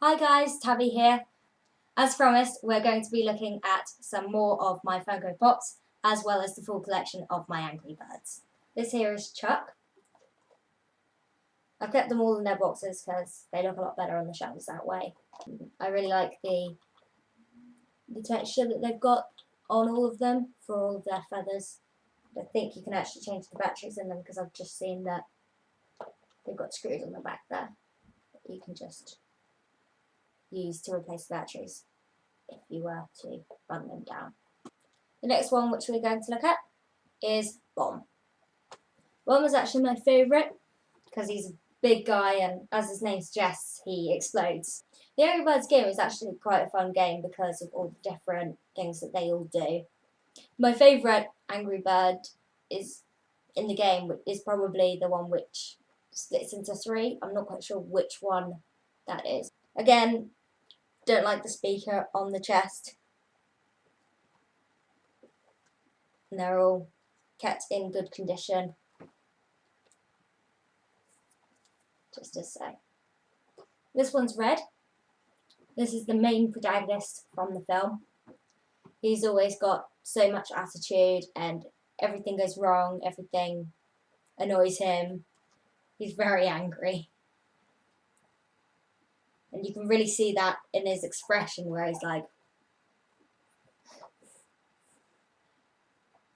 Hi guys, Tabby here. As promised, we're going to be looking at some more of my Funko Pops, as well as the full collection of my Angry Birds. This here is Chuck. I've kept them all in their boxes because they look a lot better on the shelves that way. I really like the texture that they've got on all of them for all of their feathers. I think you can actually change the batteries in them because I've just seen that they've got screws on the back there that you can just use to replace the batteries if you were to run them down. The next one which we're going to look at is Bomb. Bomb is actually my favourite because he's a big guy and, as his name suggests, he explodes. The Angry Birds game is actually quite a fun game because of all the different things that they all do. My favourite Angry Bird is in the game is probably the one which splits into three. I'm not quite sure which one that is. Again, don't like the speaker on the chest. And they're all kept in good condition. Just to say. This one's Red. This is the main protagonist from the film. He's always got so much attitude and everything goes wrong, everything annoys him. He's very angry. And you can really see that in his expression where he's like...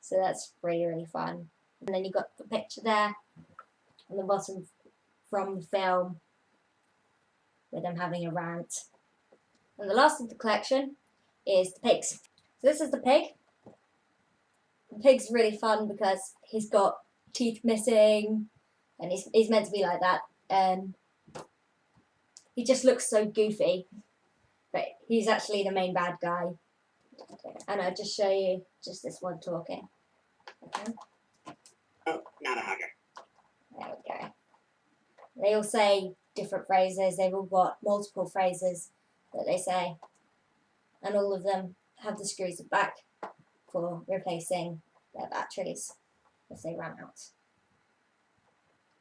So that's really, really fun. And then you've got the picture there on the bottom from the film with them having a rant. And the last of the collection is the pigs. So this is the pig. The pig's really fun because he's got teeth missing and he's meant to be like that. And he just looks so goofy. But he's actually the main bad guy. And I'll just show you just this one talking. Okay. Oh, not a hugger. There we go. They all say different phrases. They've all got multiple phrases that they say. And all of them have the screws back for replacing their batteries if they run out.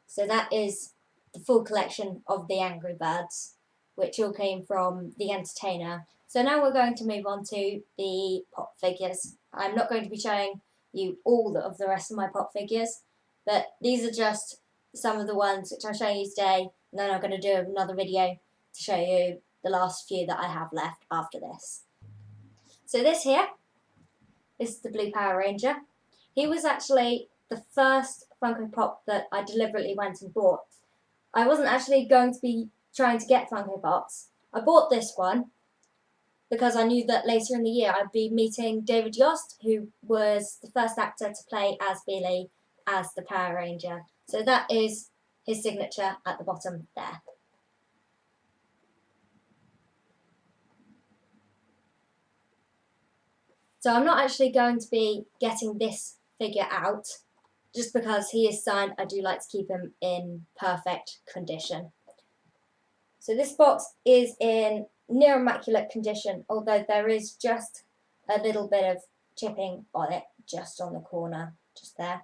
So that is the full collection of the Angry Birds, which all came from The Entertainer. So now we're going to move on to the pop figures. I'm not going to be showing you all of the rest of my pop figures, but these are just some of the ones which I'm showing you today, and then I'm going to do another video to show you the last few that I have left after this. So this here is the Blue Power Ranger. He was actually the first Funko Pop that I deliberately went and bought. I wasn't actually going to be trying to get Funko Pops. I bought this one because I knew that later in the year I'd be meeting David Yost, who was the first actor to play as Billy as the Power Ranger. So that is his signature at the bottom there. So I'm not actually going to be getting this figure out, just because he is signed. I do like to keep him in perfect condition. So this box is in near immaculate condition, although there is just a little bit of chipping on it, just on the corner, just there.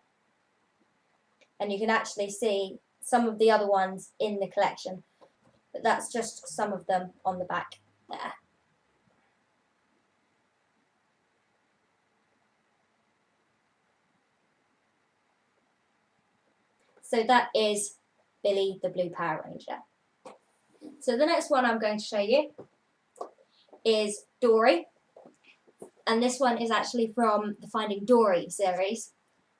And you can actually see some of the other ones in the collection, but that's just some of them on the back there. So that is Billy the Blue Power Ranger. So the next one I'm going to show you is Dory. And this one is actually from the Finding Dory series,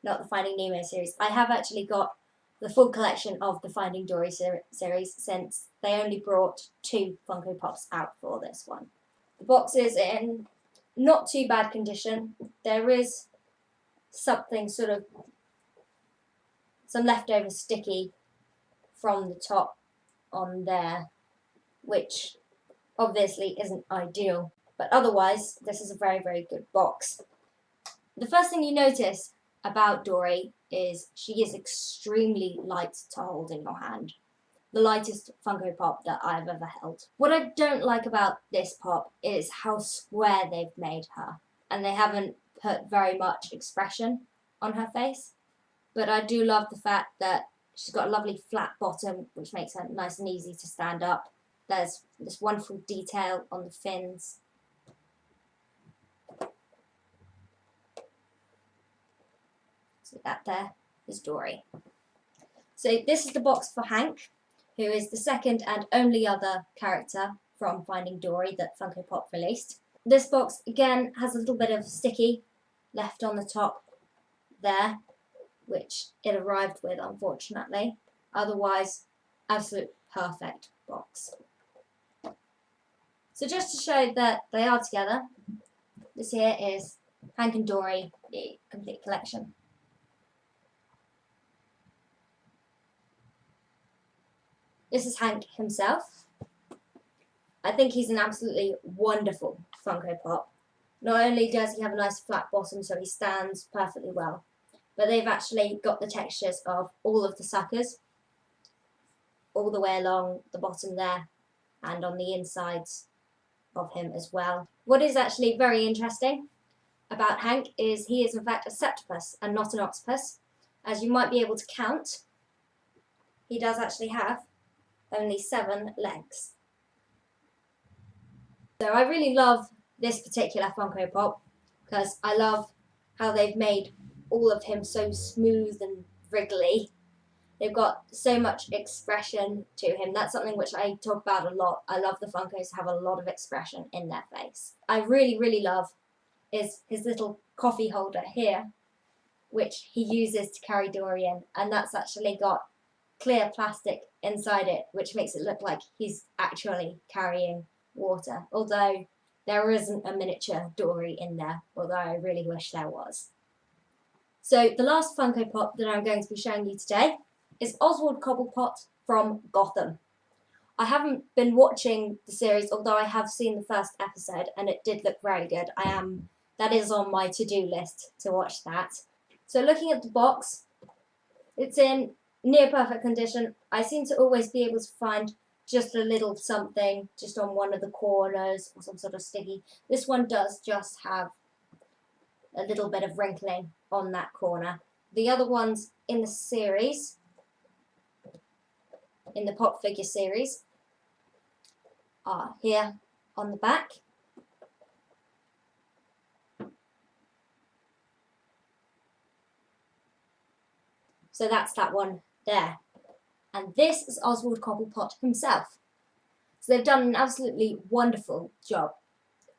not the Finding Nemo series. I have actually got the full collection of the Finding Dory series since they only brought 2 Funko Pops out for this one. The box is in not too bad condition. There is something sort of some leftover sticky from the top on there, which obviously isn't ideal, but otherwise this is a very, very good box. The first thing you notice about Dory is she is extremely light to hold in your hand. The lightest Funko Pop that I've ever held. What I don't like about this pop is how square they've made her, and they haven't put very much expression on her face. But I do love the fact that she's got a lovely flat bottom, which makes her nice and easy to stand up. There's this wonderful detail on the fins. So that there is Dory. So this is the box for Hank, who is the second and only other character from Finding Dory that Funko Pop released. This box again has a little bit of sticky left on the top there, which it arrived with, unfortunately. Otherwise, absolute perfect box. So just to show that they are together, this here is Hank and Dory, the complete collection. This is Hank himself. I think he's an absolutely wonderful Funko Pop. Not only does he have a nice flat bottom so he stands perfectly well, but they've actually got the textures of all of the suckers all the way along the bottom there and on the insides of him as well. What is actually very interesting about Hank is he is in fact a septopus and not an octopus. As you might be able to count, he does actually have only 7 legs. So I really love this particular Funko Pop because I love how they've made all of him so smooth and wriggly. They've got so much expression to him. That's something which I talk about a lot. I love the Funkos to have a lot of expression in their face. I really, really love is his little coffee holder here, which he uses to carry Dory in, and that's actually got clear plastic inside it, which makes it look like he's actually carrying water, although there isn't a miniature Dory in there, although I really wish there was. So the last Funko Pop that I'm going to be showing you today is Oswald Cobblepot from Gotham. I haven't been watching the series, although I have seen the first episode and it did look very good. That is on my to-do list to watch that. So looking at the box, it's in near perfect condition. I seem to always be able to find just a little something just on one of the corners or some sort of sticky. This one does just have a little bit of wrinkling on that corner. The other ones in the series, in the Pop Figure series, are here on the back. So that's that one there. And this is Oswald Cobblepot himself. So they've done an absolutely wonderful job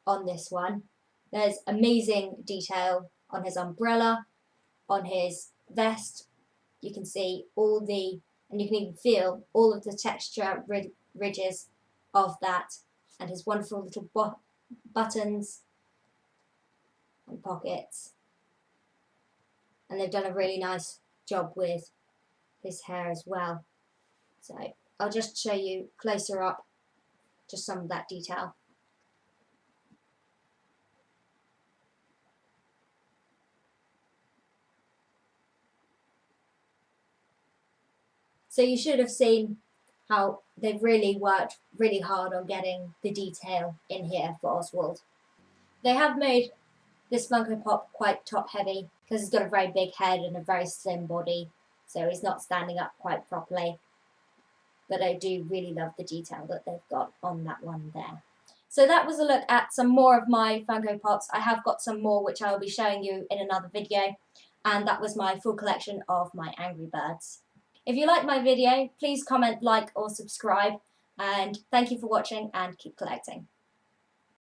on this one. There's amazing detail on his umbrella, on his vest. You can see and you can even feel all of the texture ridges of that, and his wonderful little buttons and pockets. And they've done a really nice job with his hair as well. So I'll just show you closer up just some of that detail. So you should have seen how they've really worked really hard on getting the detail in here for Oswald. They have made this Funko Pop quite top heavy because he's got a very big head and a very slim body, so he's not standing up quite properly. But I do really love the detail that they've got on that one there. So that was a look at some more of my Funko Pops. I have got some more which I will be showing you in another video, and that was my full collection of my Angry Birds. If you like my video, please comment, like or subscribe, and thank you for watching and keep collecting.